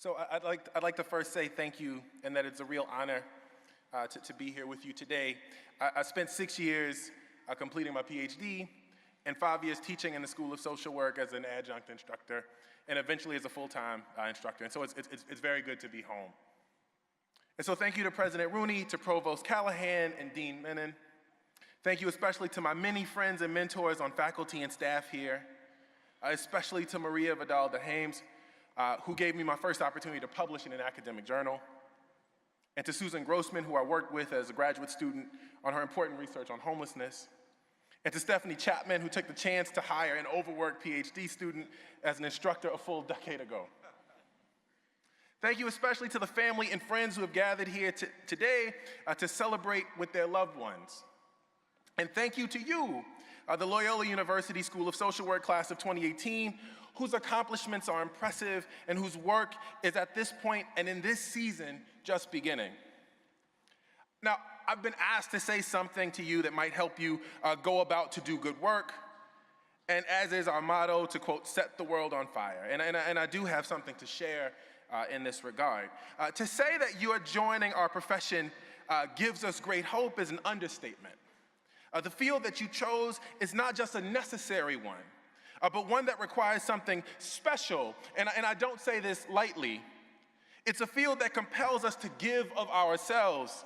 So I'd like to first say thank you, and that it's a real honor to be here with you today. I spent 6 years completing my PhD and 5 years teaching in the School of Social Work as an adjunct instructor, and eventually as a full-time instructor. And so it's very good to be home. And so thank you to President Rooney, to Provost Callahan, and Dean Menon. Thank you especially to my many friends and mentors on faculty and staff here, especially to Maria Vidal de Hames, who gave me my first opportunity to publish in an academic journal, and to Susan Grossman, who I worked with as a graduate student on her important research on homelessness, and to Stephanie Chapman, who took the chance to hire an overworked PhD student as an instructor a full decade ago. Thank you especially to the family and friends who have gathered here today to celebrate with their loved ones. And thank you to you, the Loyola University School of Social Work class of 2018, whose accomplishments are impressive and whose work is at this point and in this season just beginning. Now, I've been asked to say something to you that might help you go about to do good work, and as is our motto, to quote, set the world on fire. And I do have something to share in this regard. To say that you are joining our profession gives us great hope is an understatement. The field that you chose is not just a necessary one, but one that requires something special, and I don't say this lightly. It's a field that compels us to give of ourselves,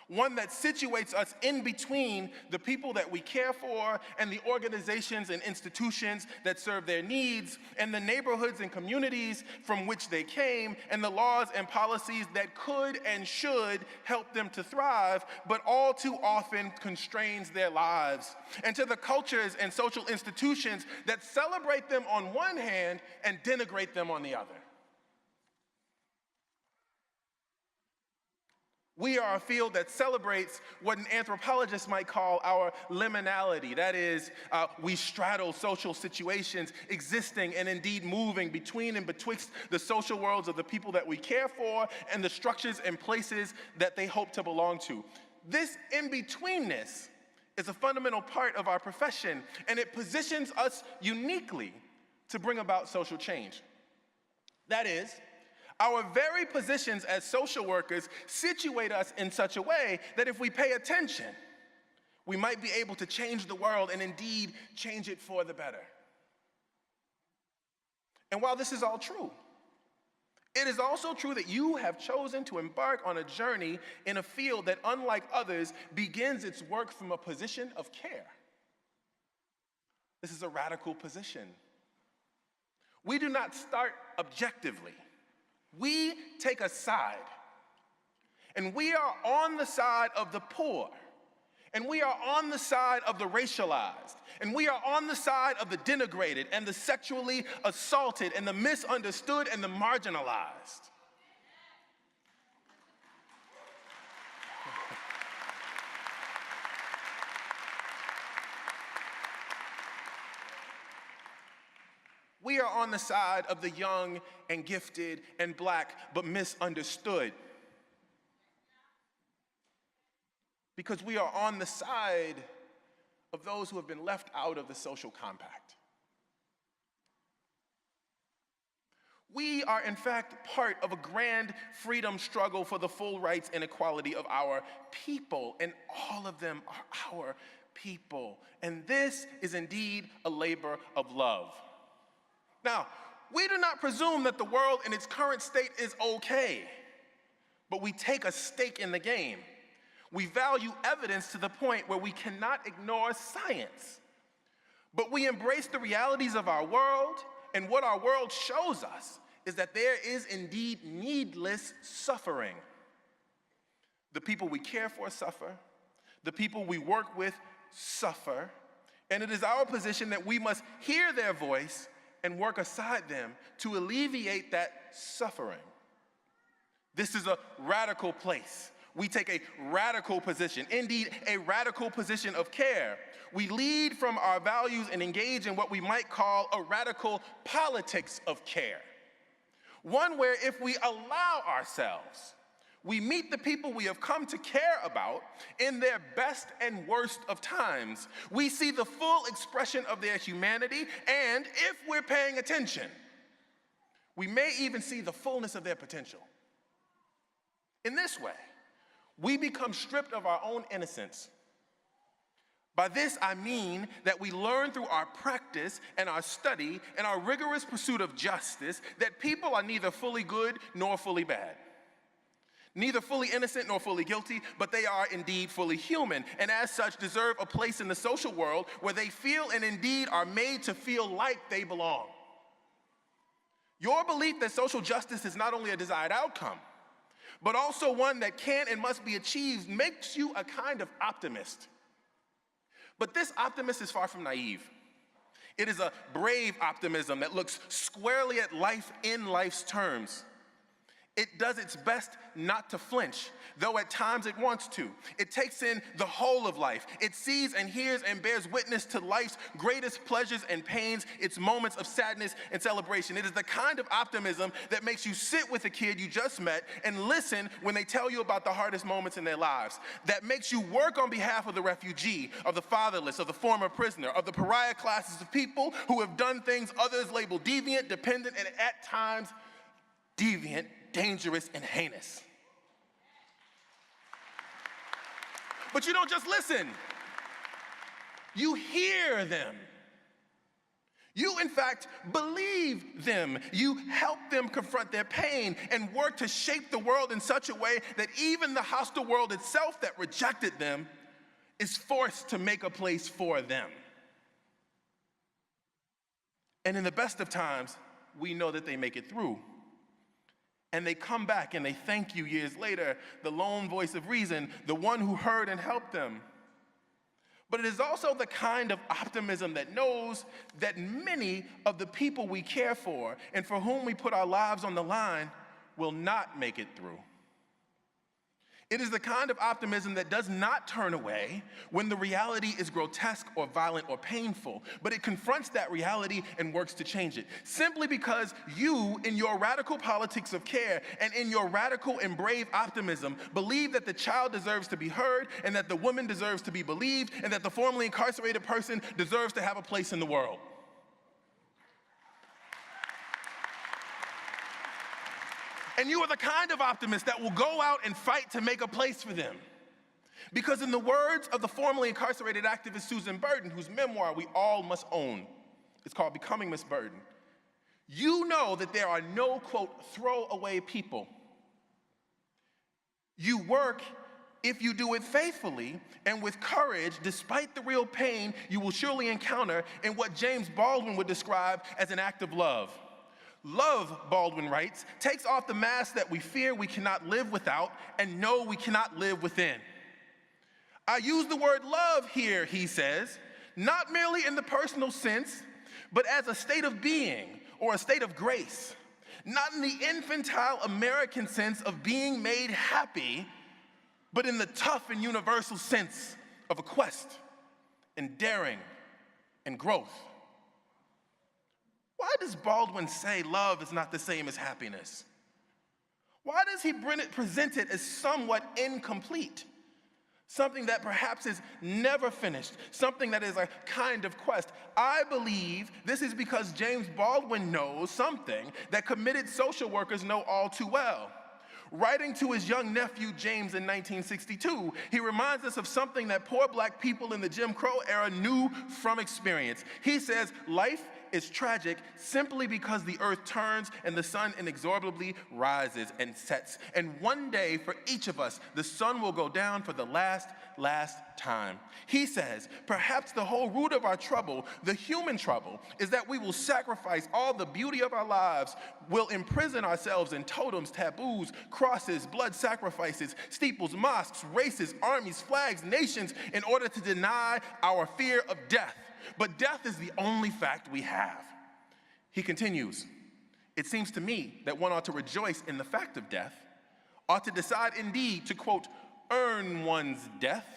one that situates us in between the people that we care for and the organizations and institutions that serve their needs, and the neighborhoods and communities from which they came, and the laws and policies that could and should help them to thrive, but all too often constrains their lives, and to the cultures and social institutions that celebrate them on one hand and denigrate them on the other. We are a field that celebrates what an anthropologist might call our liminality. That is, we straddle social situations existing and indeed moving between and betwixt the social worlds of the people that we care for and the structures and places that they hope to belong to. This in-betweenness is a fundamental part of our profession, and it positions us uniquely to bring about social change. That is, our very positions as social workers situate us in such a way that if we pay attention, we might be able to change the world and indeed change it for the better. And while this is all true, it is also true that you have chosen to embark on a journey in a field that, unlike others, begins its work from a position of care. This is a radical position. We do not start objectively. We take a side, and we are on the side of the poor, and we are on the side of the racialized, and we are on the side of the denigrated and the sexually assaulted and the misunderstood and the marginalized. We are on the side of the young and gifted and black, but misunderstood. Because we are on the side of those who have been left out of the social compact. We are, in fact, part of a grand freedom struggle for the full rights and equality of our people, and all of them are our people. And this is indeed a labor of love. Now, we do not presume that the world in its current state is okay, but we take a stake in the game. We value evidence to the point where we cannot ignore science, but we embrace the realities of our world, and what our world shows us is that there is indeed needless suffering. The people we care for suffer, the people we work with suffer, and it is our position that we must hear their voice and work aside them to alleviate that suffering. This is a radical place. We take a radical position, indeed a radical position of care. We lead from our values and engage in what we might call a radical politics of care. One where if we allow ourselves, we meet the people we have come to care about in their best and worst of times. We see the full expression of their humanity, and if we're paying attention, We may even see the fullness of their potential. In this way, we become stripped of our own innocence. By this, I mean that we learn through our practice and our study and our rigorous pursuit of justice that people are neither fully good nor fully bad, neither fully innocent nor fully guilty, but they are indeed fully human, and as such deserve a place in the social world where they feel and indeed are made to feel like they belong. Your belief that social justice is not only a desired outcome, but also one that can and must be achieved makes you a kind of optimist. But this optimist is far from naive. It is a brave optimism that looks squarely at life in life's terms. It does its best not to flinch, though at times it wants to. It takes in the whole of life. It sees and hears and bears witness to life's greatest pleasures and pains, its moments of sadness and celebration. It is the kind of optimism that makes you sit with a kid you just met and listen when they tell you about the hardest moments in their lives. That makes you work on behalf of the refugee, of the fatherless, of the former prisoner, of the pariah classes of people who have done things others label deviant, dependent, and at times deviant, dangerous, and heinous. But you don't just listen. You hear them. You, in fact, believe them. You help them confront their pain and work to shape the world in such a way that even the hostile world itself that rejected them is forced to make a place for them. And in the best of times, we know that they make it through. And they come back and they thank you years later, the lone voice of reason, the one who heard and helped them. But it is also the kind of optimism that knows that many of the people we care for and for whom we put our lives on the line will not make it through. It is the kind of optimism that does not turn away when the reality is grotesque or violent or painful, but it confronts that reality and works to change it. Simply because you, in your radical politics of care and in your radical and brave optimism, believe that the child deserves to be heard and that the woman deserves to be believed and that the formerly incarcerated person deserves to have a place in the world. And you are the kind of optimist that will go out and fight to make a place for them. Because in the words of the formerly incarcerated activist Susan Burton, whose memoir we all must own, it's called Becoming Miss Burton, you know that there are no, quote, throwaway people. You work if you do it faithfully and with courage, despite the real pain you will surely encounter in what James Baldwin would describe as an act of love. Love, Baldwin writes, takes off the mask that we fear we cannot live without and know we cannot live within. I use the word love here, he says, not merely in the personal sense, but as a state of being or a state of grace, not in the infantile American sense of being made happy, but in the tough and universal sense of a quest and daring and growth. Why does Baldwin say love is not the same as happiness? Why does he present it as somewhat incomplete? Something that perhaps is never finished, something that is a kind of quest. I believe this is because James Baldwin knows something that committed social workers know all too well. Writing to his young nephew James in 1962, he reminds us of something that poor black people in the Jim Crow era knew from experience. He says, life is tragic simply because the earth turns and the sun inexorably rises and sets. And one day for each of us, the sun will go down for the last time. He says, perhaps the whole root of our trouble, the human trouble, is that we will sacrifice all the beauty of our lives, will imprison ourselves in totems, taboos, crosses, blood sacrifices, steeples, mosques, races, armies, flags, nations, in order to deny our fear of death. But death is the only fact we have. He continues, it seems to me that one ought to rejoice in the fact of death, ought to decide indeed to, quote, earn one's death.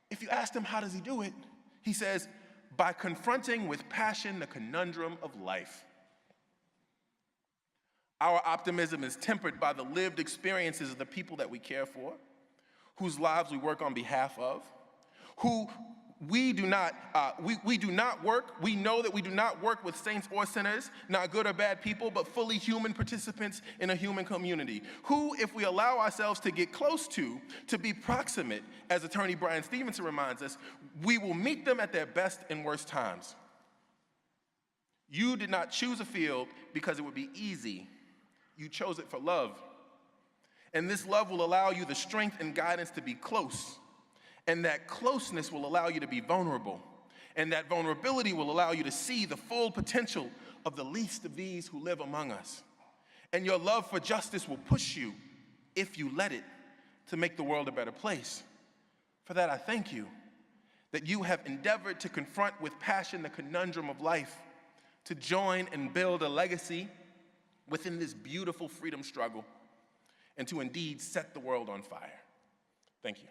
If you ask him how does he do it, he says, by confronting with passion the conundrum of life. Our optimism is tempered by the lived experiences of the people that we care for, whose lives we work on behalf of, who We do not work. We know that we do not work with saints or sinners, not good or bad people, but fully human participants in a human community, who, if we allow ourselves to get close to be proximate, as attorney Brian Stevenson reminds us, we will meet them at their best and worst times. You did not choose a field because it would be easy. You chose it for love. And this love will allow you the strength and guidance to be close. And that closeness will allow you to be vulnerable. And that vulnerability will allow you to see the full potential of the least of these who live among us. And your love for justice will push you, if you let it, to make the world a better place. For that, I thank you, that you have endeavored to confront with passion the conundrum of life, to join and build a legacy within this beautiful freedom struggle, and to indeed set the world on fire. Thank you.